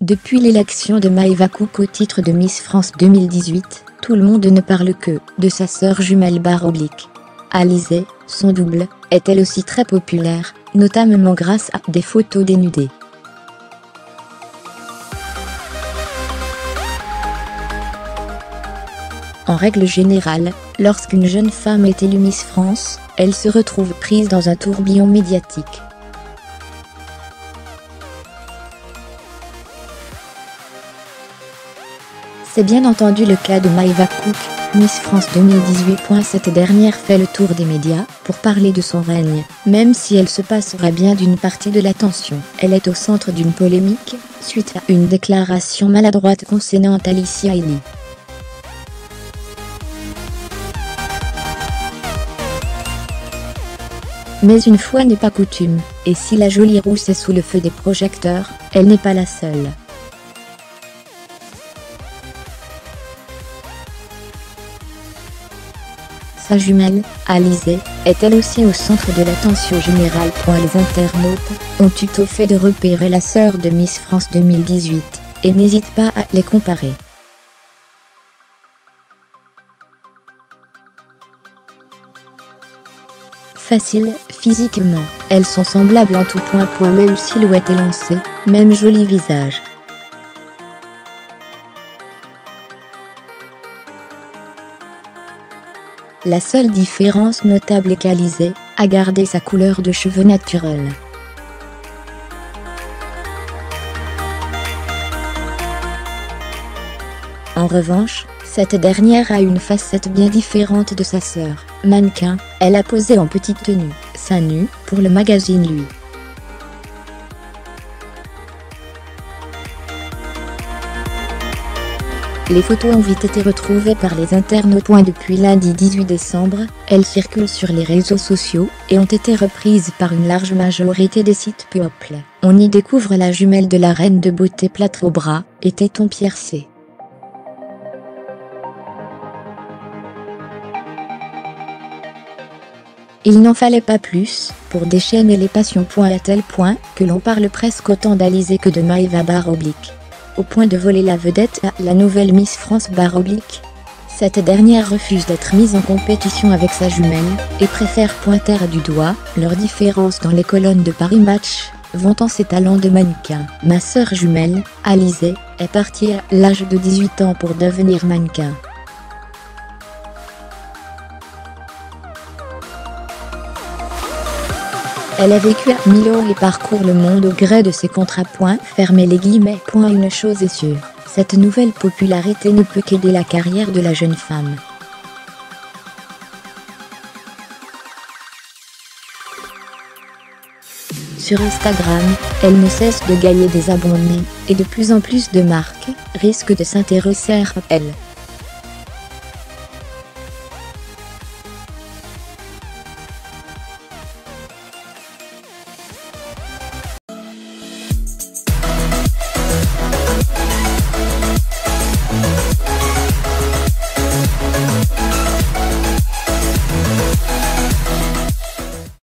Depuis l'élection de Maëva Cook au titre de Miss France 2018, tout le monde ne parle que de sa sœur jumelle /. Alizée, son double, est elle aussi très populaire, notamment grâce à des photos dénudées. En règle générale, lorsqu'une jeune femme est élue Miss France, elle se retrouve prise dans un tourbillon médiatique. C'est bien entendu le cas de Maëva Cook, Miss France 2018. Cette dernière fait le tour des médias pour parler de son règne, même si elle se passerait bien d'une partie de l'attention. Elle est au centre d'une polémique, suite à une déclaration maladroite concernant Alicia Hailey. Mais une fois n'est pas coutume, et si la jolie rousse est sous le feu des projecteurs, elle n'est pas la seule. Sa jumelle, Alizée, est elle aussi au centre de l'attention générale. Les internautes ont eu au fait de repérer la sœur de Miss France 2018, et n'hésitent pas à les comparer. Facile, physiquement, elles sont semblables en tout point. Même silhouette élancée, même joli visage. La seule différence notable est qu'Alizée a gardé sa couleur de cheveux naturelle. En revanche, cette dernière a une facette bien différente de sa sœur. Mannequin, elle a posé en petite tenue, seins nus, pour le magazine Lui. Les photos ont vite été retrouvées par les internautes. Depuis lundi 18 décembre, elles circulent sur les réseaux sociaux et ont été reprises par une large majorité des sites people. On y découvre la jumelle de la reine de beauté, plâtre au bras et tétons piercés. Il n'en fallait pas plus pour déchaîner les passions. À tel point que l'on parle presque autant d'Alizée que de Maëva /. Au point de voler la vedette à la nouvelle Miss France /. Cette dernière refuse d'être mise en compétition avec sa jumelle, et préfère pointer du doigt leurs différences dans les colonnes de Paris Match, vantant ses talents de mannequin. Ma sœur jumelle, Alizée, est partie à l'âge de 18 ans pour devenir mannequin. Elle a vécu à Milan et parcourt le monde au gré de ses contrats. Fermez les guillemets. Une chose est sûre, cette nouvelle popularité ne peut qu'aider la carrière de la jeune femme. Sur Instagram, elle ne cesse de gagner des abonnés, et de plus en plus de marques risquent de s'intéresser à elle.